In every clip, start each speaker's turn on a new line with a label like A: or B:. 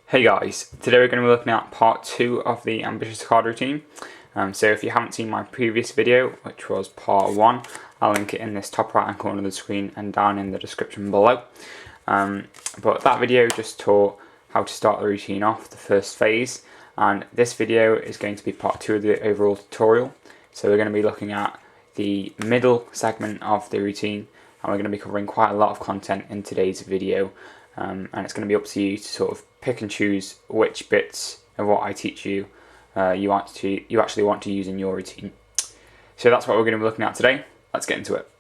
A: Hey guys, today we're going to be looking at part 2 of the ambitious card routine. So if you haven't seen my previous video, which was part 1, I'll link it in this top right hand corner of the screen and down in the description below. But that video just taught how to start the routine off, the first phase, and this video is going to be part 2 of the overall tutorial. So we're going to be looking at the middle segment of the routine, and we're going to be covering quite a lot of content in today's video. And it's going to be up to you to sort of pick and choose which bits of what I teach you you actually want to use in your routine. So that's what we're going to be looking at today. Let's get into it.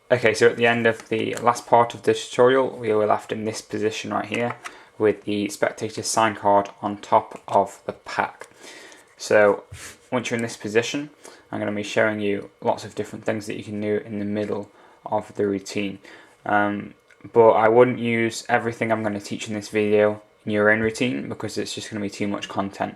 A: Okay, so at the end of the last part of the tutorial, we were left in this position right here, with the spectator sign card on top of the pack. So once you're in this position, I'm going to be showing you lots of different things that you can do in the middle of the routine. But I wouldn't use everything I'm going to teach in this video in your own routine because it's just going to be too much content.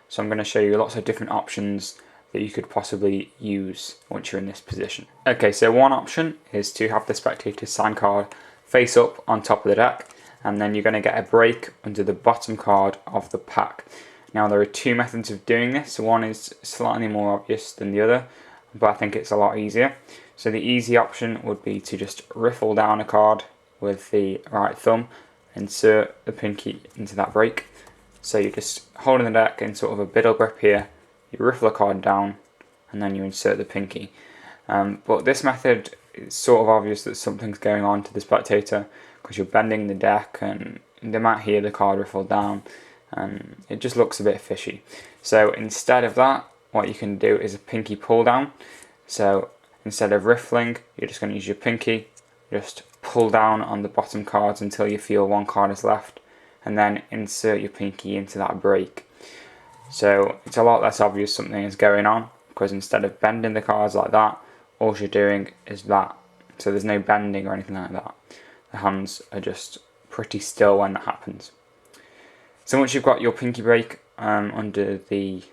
A: So I'm going to show you lots of different options that you could possibly use once you're in this position. Okay, so one option is to have the spectator sign card face up on top of the deck, and then you're going to get a break under the bottom card of the pack. Now there are two methods of doing this. One is slightly more obvious than the other, but I think it's a lot easier. So the easy option would be to just riffle down a card with the right thumb, insert the pinky into that break. So you're just holding the deck in sort of a biddle grip here, you riffle a card down, and then you insert the pinky. But this method, it's sort of obvious that something's going on to the spectator because you're bending the deck and they might hear the card riffle down and it just looks a bit fishy. So instead of that, what you can do is a pinky pull down. So instead of riffling, you're just going to use your pinky, just pull down on the bottom cards until you feel one card is left, and then insert your pinky into that break. So it's a lot less obvious something is going on because instead of bending the cards like that, all you're doing is that. So there's no bending or anything like that. The hands are just pretty still when that happens. So once you've got your pinky break under the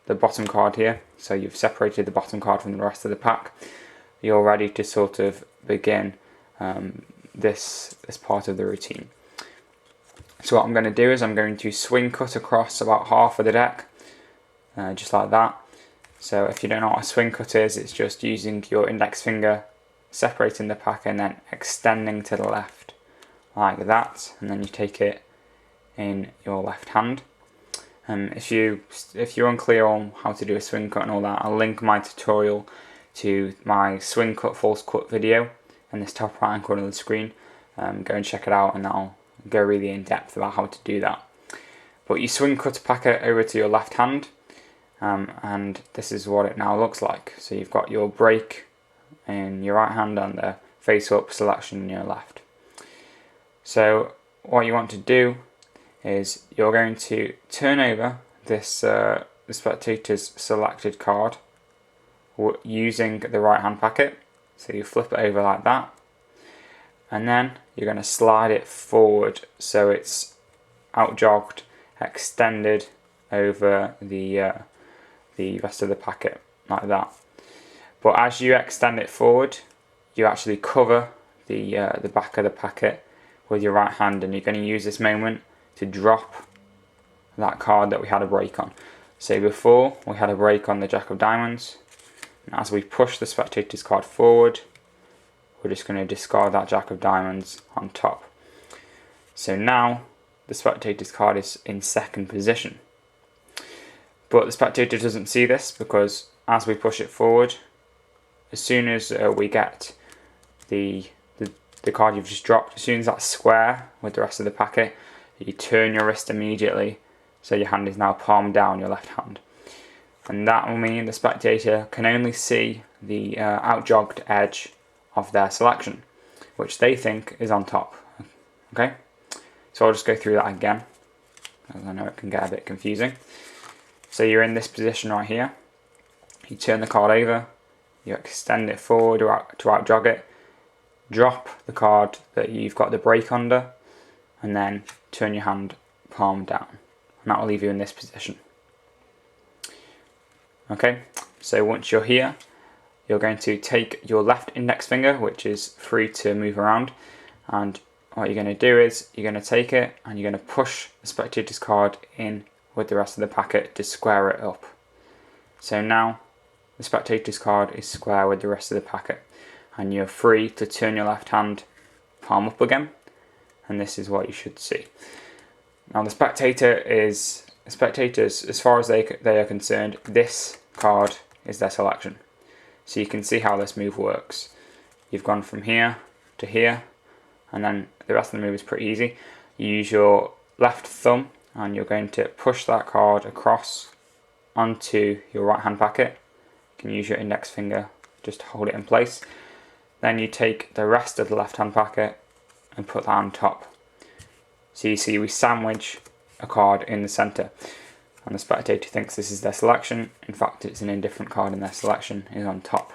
A: bottom card here, so you've separated the bottom card from the rest of the pack, you're ready to sort of begin this part of the routine. So what I'm going to do is I'm going to swing cut across about half of the deck, just like that. So if you don't know what a swing cut is, it's just using your index finger, separating the pack and then extending to the left like that, and then you take it in your left hand. If you're unclear on how to do a swing cut and all that, I'll link my tutorial to my swing cut false cut video in this top right hand corner of the screen. Go and check it out and I'll go really in depth about how to do that. But you swing cut a packet over to your left hand, and this is what it now looks like. So you've got your break in your right hand and the face up selection in your left. So what you want to do is you're going to turn over this the spectator's selected card using the right hand packet. So you flip it over like that, and then you're going to slide it forward so it's out jogged, extended over the rest of the packet like that. But as you extend it forward, you actually cover the back of the packet with your right hand, and you're going to use this moment to drop that card that we had a break on. So before we had a break on the Jack of Diamonds, and as we push the spectator's card forward, we're just going to discard that Jack of Diamonds on top. So now the spectator's card is in second position. But the spectator doesn't see this because as we push it forward, as soon as we get the card you've just dropped, as soon as that's square with the rest of the packet, you turn your wrist immediately so your hand is now palm down, your left hand. And that will mean the spectator can only see the out-jogged edge of their selection, which they think is on top. Okay, so I'll just go through that again, as I know it can get a bit confusing. So you're in this position right here, you turn the card over, you extend it forward to out-jog it, drop the card that you've got the break under, and then turn your hand palm down. and that will leave you in this position. Okay, so once you're here, you're going to take your left index finger, which is free to move around, and what you're going to do is you're going to take it and you're going to push the spectator's card in with the rest of the packet to square it up. So now the spectator's card is square with the rest of the packet, and you're free to turn your left hand palm up again, and this is what you should see. Now the spectators, as far as they are concerned, this card is their selection. So you can see how this move works. You've gone from here to here, and then the rest of the move is pretty easy. You use your left thumb and you're going to push that card across onto your right hand packet. You can use your index finger just to hold it in place. Then you take the rest of the left hand packet and put that on top. So you see we sandwich a card in the centre, and the spectator thinks this is their selection. In fact, it's an indifferent card in their selection is on top.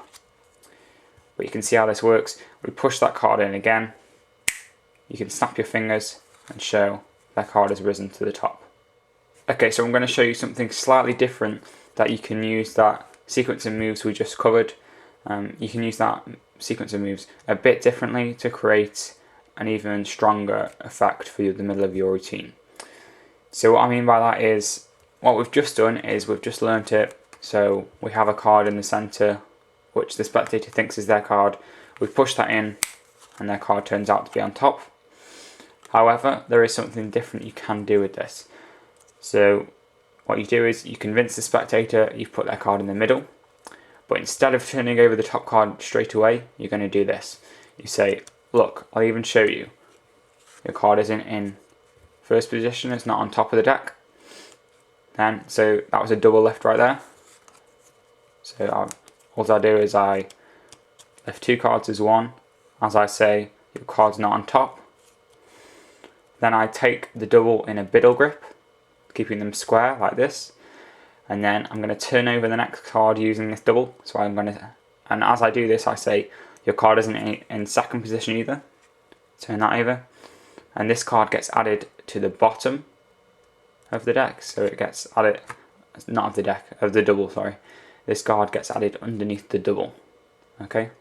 A: But you can see how this works. We push that card in again. You can snap your fingers and show that card has risen to the top. Okay, so I'm going to show you something slightly different that you can use that sequence of moves we just covered. You can use that sequence of moves a bit differently to create an even stronger effect for the middle of your routine. So what I mean by that is, what we've just done is we've just learnt it. So we have a card in the centre which the spectator thinks is their card. We push that in and their card turns out to be on top. However, there is something different you can do with this. So what you do is you convince the spectator you've put their card in the middle, but instead of turning over the top card straight away, you're going to do this. You say, look, I'll even show you. Your card isn't in first position, it's not on top of the deck. Then, so that was a double lift right there. So all I do is I lift two cards as one. As I say, your card's not on top. Then I take the double in a biddle grip, keeping them square like this. And then I'm going to turn over the next card using this double. So and as I do this, I say, your card isn't in second position either. Turn that over. And this card gets added to the bottom of the deck. So it gets added, not of the deck, of the double, sorry. This card gets added underneath the double. Okay?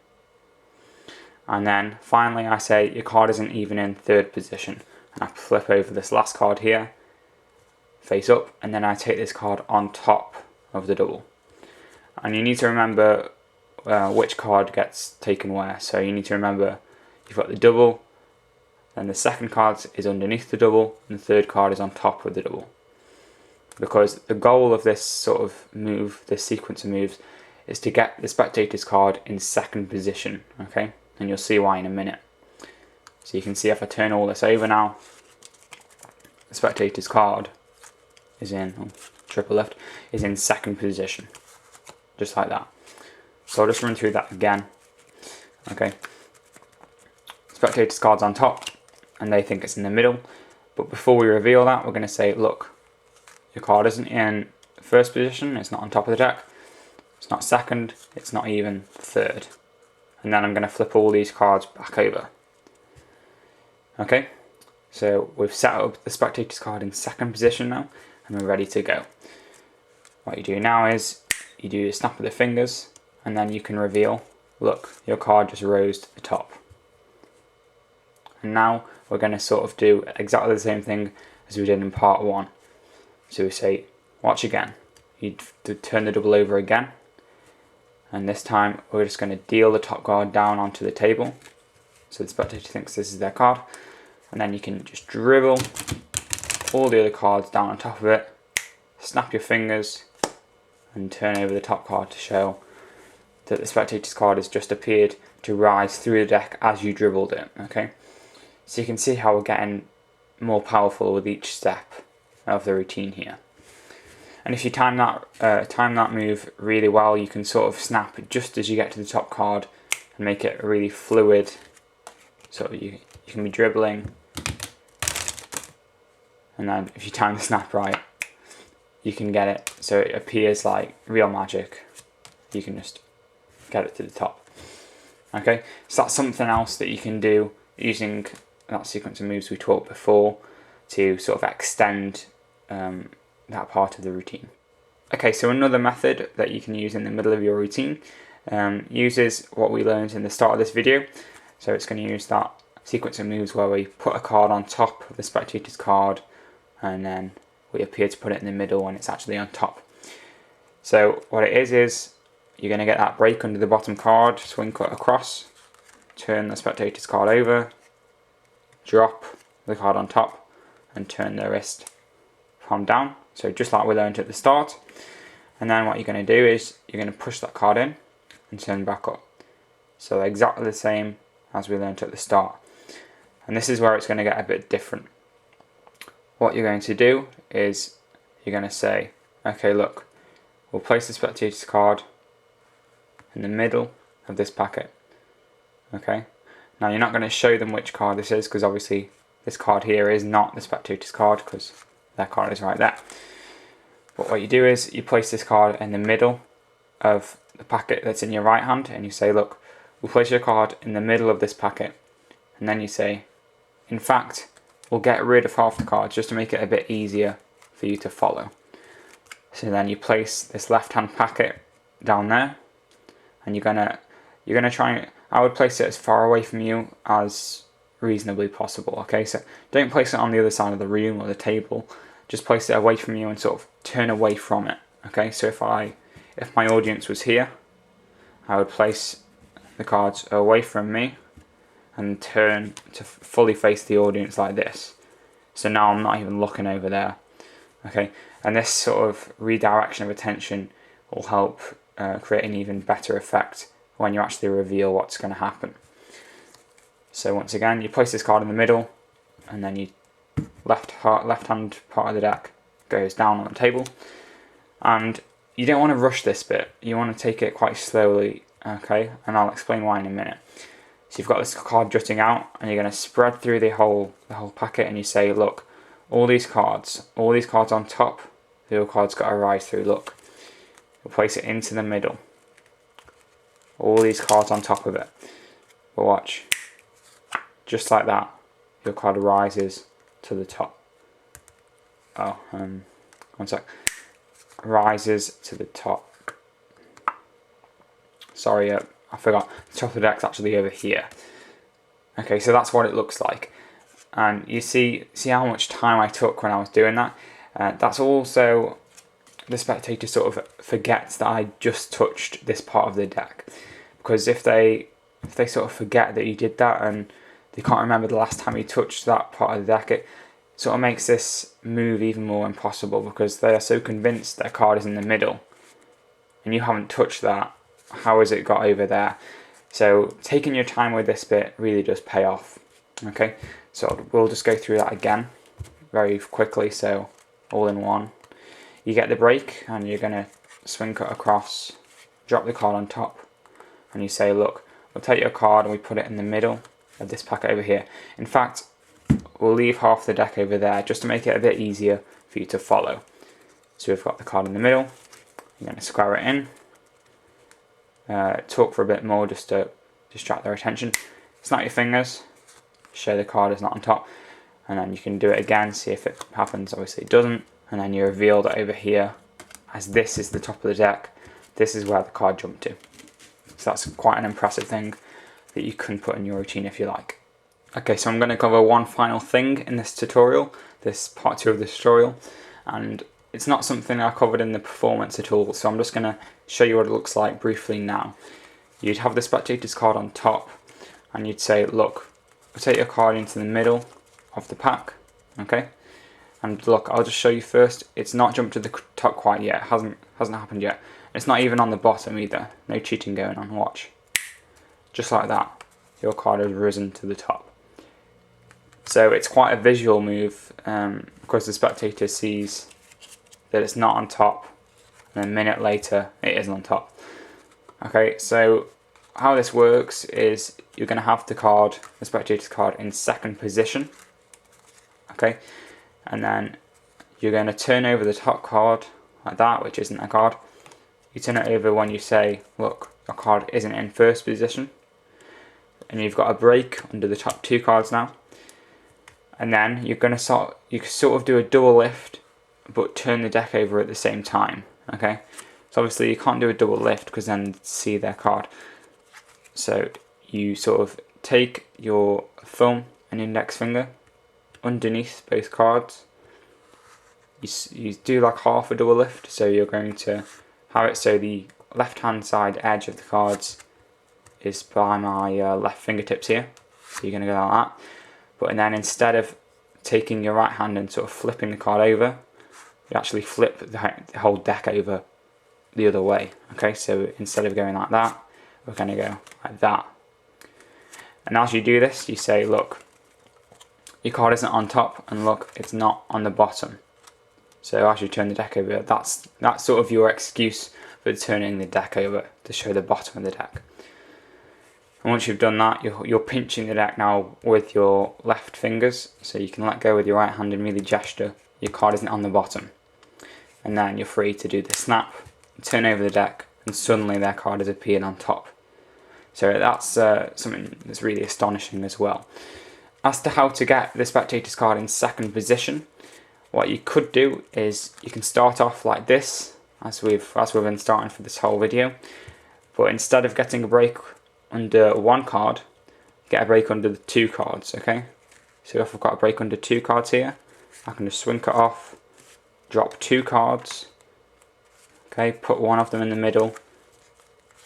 A: And then finally I say, your card isn't even in third position. And I flip over this last card here, face up, and then I take this card on top of the double. And you need to remember which card gets taken where. So you need to remember you've got the double, then the second card is underneath the double, and the third card is on top of the double. Because the goal of this sort of move, this sequence of moves, is to get the spectator's card in second position, okay? And you'll see why in a minute. So you can see if I turn all this over now, the spectator's card is in, triple lift, is in second position. Just like that. So I'll just run through that again. Okay. Spectator's card's on top, and they think it's in the middle. But before we reveal that, we're going to say, look, your card isn't in first position, it's not on top of the deck, it's not second, it's not even third. And then I'm going to flip all these cards back over. Okay, so we've set up the spectator's card in second position now, and we're ready to go. What you do now is, you do a snap of the fingers, and then you can reveal, look, your card just rose to the top. And now we're going to sort of do exactly the same thing as we did in part one. So we say, watch again. You turn the double over again, and this time we're just going to deal the top card down onto the table, so the spectator thinks this is their card. And then you can just dribble all the other cards down on top of it, snap your fingers, and turn over the top card to show that the spectator's card has just appeared to rise through the deck as you dribbled it. Okay, so you can see how we're getting more powerful with each step of the routine here. And if you time that move really well, you can sort of snap just as you get to the top card and make it really fluid. So you can be dribbling, and then if you time the snap right, you can get it so it appears like real magic. You can just get it to the top. Okay, so that's something else that you can do using that sequence of moves we taught before to sort of extend that part of the routine. Okay, so another method that you can use in the middle of your routine uses what we learned in the start of this video. So it's going to use that sequence of moves where we put a card on top of the spectator's card, and then we appear to put it in the middle when it's actually on top. So what it is you're going to get that break under the bottom card, swing cut across, turn the spectator's card over, drop the card on top, and turn the wrist palm down. So just like we learned at the start. And then what you're going to do is you're going to push that card in and turn back up. So exactly the same as we learned at the start. And this is where it's going to get a bit different. What you're going to do is you're going to say, okay, look, we'll place the spectator's card in the middle of this packet. Okay, now you're not going to show them which card this is, because obviously this card here is not the spectator's card, because their card is right there. But what you do is you place this card in the middle of the packet that's in your right hand, and you say, look, we'll place your card in the middle of this packet. And then you say, in fact, we'll get rid of half the cards just to make it a bit easier for you to follow. So then you place this left hand packet down there, and you're gonna try. I would place it as far away from you as reasonably possible. Okay, so don't place it on the other side of the room or the table. Just place it away from you and sort of turn away from it. Okay, so if my audience was here, I would place the cards away from me and turn to fully face the audience like this. So now I'm not even looking over there. Okay, and this sort of redirection of attention will help create an even better effect when you actually reveal what's going to happen. So once again, you place this card in the middle, and then you left hand part of the deck goes down on the table, and you don't want to rush this bit. You want to take it quite slowly, okay? And I'll explain why in a minute. So you've got this card jutting out, and you're going to spread through the whole packet, and you say, look, all these cards on top, the other cards got to rise through. Look, you'll place it into the middle. All these cards on top of it. But watch, just like that, your card rises to the top. One sec. Rises to the top. Sorry, I forgot. The top of the deck's actually over here. Okay, so that's what it looks like. And you see how much time I took when I was doing that. That's also the spectator sort of forgets that I just touched this part of the deck, because if they sort of forget that you did that and they can't remember the last time you touched that part of the deck, it sort of makes this move even more impossible, because they are so convinced their card is in the middle and you haven't touched that. How has it got over there? So taking your time with this bit really does pay off. Okay, so we'll just go through that again very quickly. So all in one, you get the break and you're going to swing cut across, drop the card on top, and you say, look, we'll take your card and we put it in the middle of this packet over here. In fact, we'll leave half the deck over there just to make it a bit easier for you to follow. So we've got the card in the middle, you're going to square it in, talk for a bit more just to distract their attention, snap your fingers, show the card is not on top, and then you can do it again, see if it happens. Obviously it doesn't, and then you reveal that over here, as this is the top of the deck, this is where the card jumped to. So that's quite an impressive thing that you can put in your routine if you like. Okay, so I'm going to cover one final thing in this tutorial, this part 2 of this tutorial, and it's not something I covered in the performance at all, so I'm just going to show you what it looks like briefly now. You'd have the spectator's card on top, and you'd say, look, we'll take your card into the middle of the pack, okay? And look, I'll just show you first, it's not jumped to the top quite yet, it hasn't happened yet. It's not even on the bottom either, no cheating going on, watch. Just like that, your card has risen to the top. So it's quite a visual move, because the spectator sees that it's not on top, and a minute later it is on top. Okay, so how this works is you're going to have the spectator's card in second position, okay, and then you're going to turn over the top card like that, which isn't a card. You turn it over when you say, look, your card isn't in first position, and you've got a break under the top 2 cards now. And then you're going to sort of do a double lift but turn the deck over at the same time. Okay, so obviously you can't do a double lift because then you'd see their card. So you sort of take your thumb and index finger underneath both cards. You do like half a double lift, so you're going to have it so the left hand side edge of the cards is by my left fingertips here. So you're going to go like that. But and then instead of taking your right hand and sort of flipping the card over, you actually flip the whole deck over the other way. Okay, so instead of going like that, we're going to go like that. And as you do this, you say, look, your card isn't on top, and look, it's not on the bottom. So as you turn the deck over, that's sort of your excuse for turning the deck over, to show the bottom of the deck. And once you've done that, you're pinching the deck now with your left fingers, so you can let go with your right hand and really gesture your card isn't on the bottom. And then you're free to do the snap, turn over the deck, and suddenly their card has appeared on top. So that's something that's really astonishing as well. As to how to get the spectator's card in second position, what you could do is you can start off like this, as we've been starting for this whole video. But instead of getting a break under one card, get a break under the two cards, okay? So if I've got a break under two cards here, I can just swing it off, drop two cards, okay, put one of them in the middle,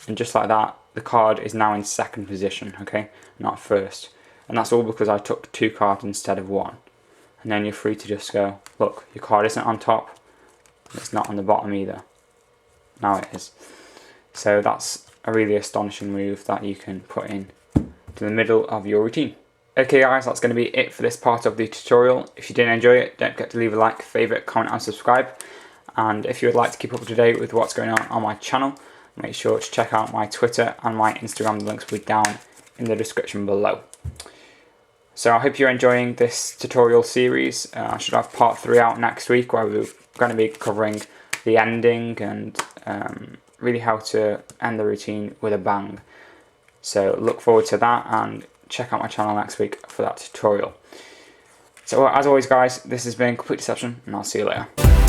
A: and just like that, the card is now in second position, okay, not first. And that's all because I took two cards instead of one. And then you're free to just go, look, your card isn't on top, and it's not on the bottom either. Now it is. So that's a really astonishing move that you can put in to the middle of your routine. Okay guys, that's going to be it for this part of the tutorial. If you did enjoy it, don't forget to leave a like, favourite, comment and subscribe. And if you would like to keep up to date with what's going on my channel, make sure to check out my Twitter and my Instagram. The links will be down in the description below. So I hope you're enjoying this tutorial series. I should have part 3 out next week, where we're going to be covering the ending and really how to end the routine with a bang. So look forward to that, and check out my channel next week for that tutorial. So as always guys, this has been Complete Deception, and I'll see you later.